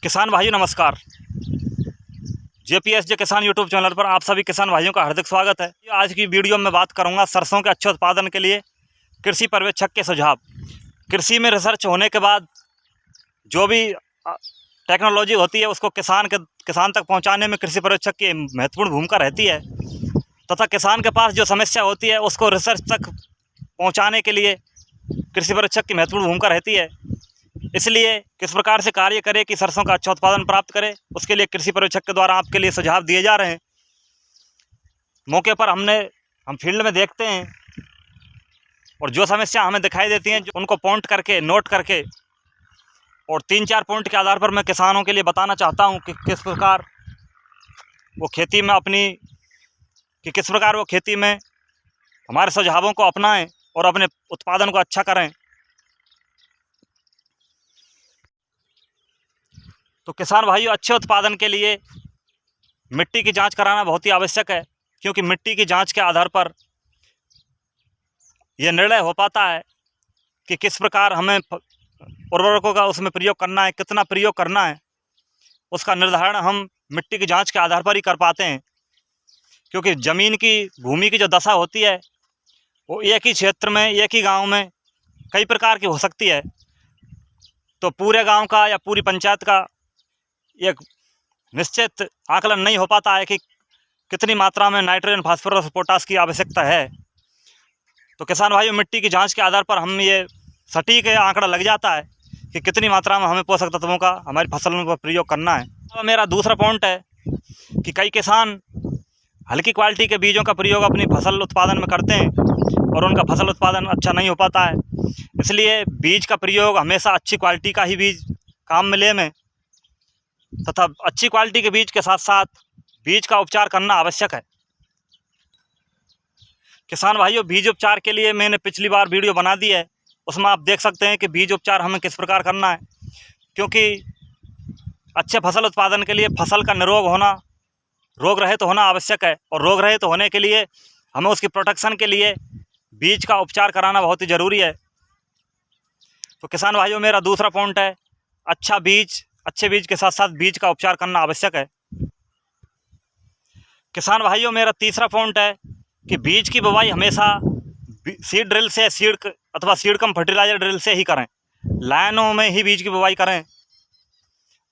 किसान भाइयों नमस्कार। जेपीएसजे किसान यूट्यूब चैनल पर आप सभी किसान भाइयों का हार्दिक स्वागत है। आज की वीडियो में बात करूंगा सरसों के अच्छे उत्पादन के लिए कृषि पर्यवेक्षक के सुझाव। कृषि में रिसर्च होने के बाद जो भी टेक्नोलॉजी होती है उसको किसान तक पहुंचाने में कृषि पर्यवेक्षक की महत्वपूर्ण भूमिका रहती है, तथा किसान के पास जो समस्या होती है उसको रिसर्च तक पहुँचाने के लिए कृषि पर्यवेक्षक की महत्वपूर्ण भूमिका रहती है। इसलिए किस प्रकार से कार्य करें कि सरसों का अच्छा उत्पादन प्राप्त करें, उसके लिए कृषि पर्यवेक्षक के द्वारा आपके लिए सुझाव दिए जा रहे हैं। मौके पर हम फील्ड में देखते हैं और जो समस्या हमें दिखाई देती हैं उनको पॉइंट करके नोट करके और 3-4 पॉइंट के आधार पर मैं किसानों के लिए बताना चाहता हूं कि किस प्रकार वो खेती में हमारे सुझावों को अपनाएं और अपने उत्पादन को अच्छा करें। तो किसान भाइयों, अच्छे उत्पादन के लिए मिट्टी की जांच कराना बहुत ही आवश्यक है, क्योंकि मिट्टी की जांच के आधार पर यह निर्णय हो पाता है कि किस प्रकार हमें उर्वरकों का उसमें प्रयोग करना है, कितना प्रयोग करना है। उसका निर्धारण हम मिट्टी की जांच के आधार पर ही कर पाते हैं, क्योंकि ज़मीन की भूमि की जो दशा होती है वो एक ही क्षेत्र में, एक ही गांव में कई प्रकार की हो सकती है। तो पूरे गांव का या पूरी पंचायत का एक निश्चित आकलन नहीं हो पाता है कि कितनी मात्रा में नाइट्रोजन, फास्फोरस, पोटास की आवश्यकता है। तो किसान भाइयों, मिट्टी की जांच के आधार पर हम ये सटीक आंकड़ा लग जाता है कि कितनी मात्रा में हमें पोषक तत्वों का हमारी फसलों पर प्रयोग करना है। तो मेरा दूसरा पॉइंट है कि कई किसान हल्की क्वालिटी के बीजों का प्रयोग अपनी फसल उत्पादन में करते हैं और उनका फसल उत्पादन अच्छा नहीं हो पाता है। इसलिए बीज का प्रयोग हमेशा अच्छी क्वालिटी का ही बीज काम में ले में, तथा अच्छी क्वालिटी के बीज के साथ साथ बीज का उपचार करना आवश्यक है। किसान भाइयों, बीज उपचार के लिए मैंने पिछली बार वीडियो बना दी है, उसमें आप देख सकते हैं कि बीज उपचार हमें किस प्रकार करना है। क्योंकि अच्छे फसल उत्पादन के लिए फसल का रोग रहित होना आवश्यक है, और रोग रहित होने के लिए हमें उसकी प्रोटेक्शन के लिए बीज का उपचार कराना बहुत ही ज़रूरी है। तो किसान भाइयों, मेरा दूसरा पॉइंट है अच्छे बीज के साथ साथ बीज का उपचार करना आवश्यक है। किसान भाइयों, मेरा तीसरा पॉइंट है कि बीज की बुवाई हमेशा सीड ड्रिल से सीड कम फर्टिलाइजर ड्रिल से ही करें। लाइनों में ही बीज की बुवाई करें।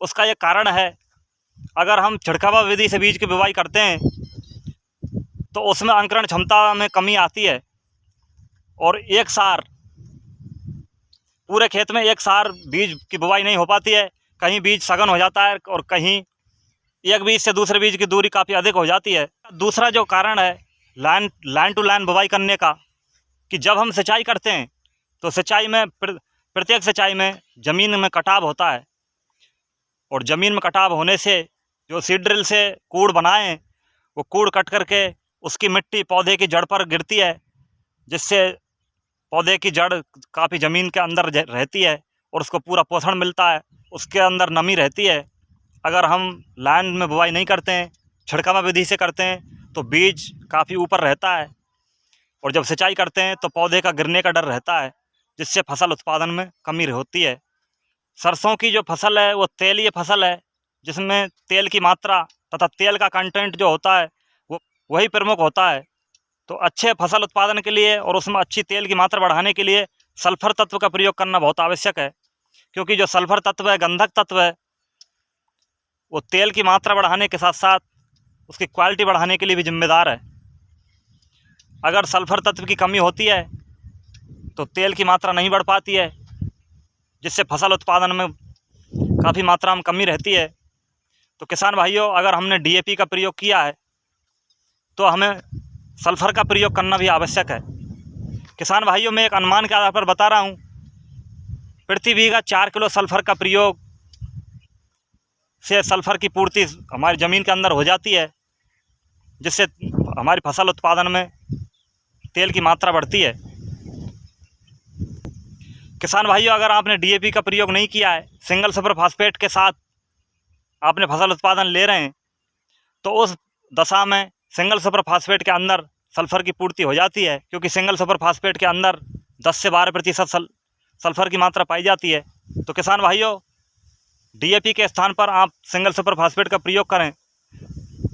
उसका ये कारण है, अगर हम छिड़कावा विधि से बीज की बुवाई करते हैं तो उसमें अंकुरण क्षमता में कमी आती है, और पूरे खेत में एक सार बीज की बुवाई नहीं हो पाती है। कहीं बीज सघन हो जाता है और कहीं एक बीज से दूसरे बीज की दूरी काफ़ी अधिक हो जाती है। दूसरा जो कारण है लाइन टू लाइन बुवाई करने का, कि जब हम सिंचाई करते हैं तो प्रत्येक सिंचाई में ज़मीन में कटाव होता है, और ज़मीन में कटाव होने से जो सीड ड्रिल से कूड़ बनाए वो कूड़ कट करके उसकी मिट्टी पौधे की जड़ पर गिरती है, जिससे पौधे की जड़ काफ़ी ज़मीन के अंदर रहती है और उसको पूरा पोषण मिलता है, उसके अंदर नमी रहती है। अगर हम लाइन में बुवाई नहीं करते हैं, छिड़कावा विधि से करते हैं, तो बीज काफ़ी ऊपर रहता है, और जब सिंचाई करते हैं तो पौधे का गिरने का डर रहता है, जिससे फसल उत्पादन में कमी होती है। सरसों की जो फसल है वो तेलीय फसल है, जिसमें तेल की मात्रा तथा तेल का कंटेंट जो होता है वही प्रमुख होता है। तो अच्छे फसल उत्पादन के लिए और उसमें अच्छी तेल की मात्रा बढ़ाने के लिए सल्फर तत्व का प्रयोग करना बहुत आवश्यक है, क्योंकि जो सल्फर तत्व है, गंधक तत्व है, वो तेल की मात्रा बढ़ाने के साथ साथ उसकी क्वालिटी बढ़ाने के लिए भी जिम्मेदार है। अगर सल्फर तत्व की कमी होती है तो तेल की मात्रा नहीं बढ़ पाती है, जिससे फसल उत्पादन में काफ़ी मात्रा में कमी रहती है। तो किसान भाइयों, अगर हमने डीएपी का प्रयोग किया है तो हमें सल्फ़र का प्रयोग करना भी आवश्यक है। किसान भाइयों, मैं एक अनुमान के आधार पर बता रहा हूँ, प्रति बीघा 4 किलो सल्फ़र का प्रयोग से सल्फ़र की पूर्ति हमारी ज़मीन के अंदर हो जाती है, जिससे हमारी फसल उत्पादन में तेल की मात्रा बढ़ती है। किसान भाइयों, अगर आपने डीएपी का प्रयोग नहीं किया है, सिंगल सुपर फास्फेट के साथ आपने फसल उत्पादन ले रहे हैं, तो उस दशा में सिंगल सुपर फास्फेट के अंदर सल्फ़र की पूर्ति हो जाती है, क्योंकि सिंगल सुपर फास्फेट के अंदर 10 से 12% सल्फ़र की मात्रा पाई जाती है। तो किसान भाइयों, डीएपी के स्थान पर आप सिंगल सुपर फास्फेट का प्रयोग करें,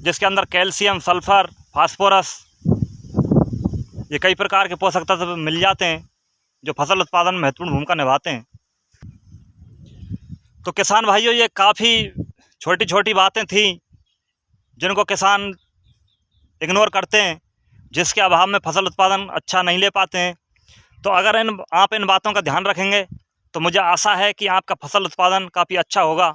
जिसके अंदर कैल्शियम, सल्फर, फास्फोरस, ये कई प्रकार के पोषक तत्व मिल जाते हैं जो फसल उत्पादन में महत्वपूर्ण भूमिका निभाते हैं। तो किसान भाइयों, ये काफ़ी छोटी छोटी बातें थी जिनको किसान इग्नोर करते हैं, जिसके अभाव में फसल उत्पादन अच्छा नहीं ले पाते हैं। तो अगर आप इन बातों का ध्यान रखेंगे तो मुझे आशा है कि आपका फसल उत्पादन काफ़ी अच्छा होगा।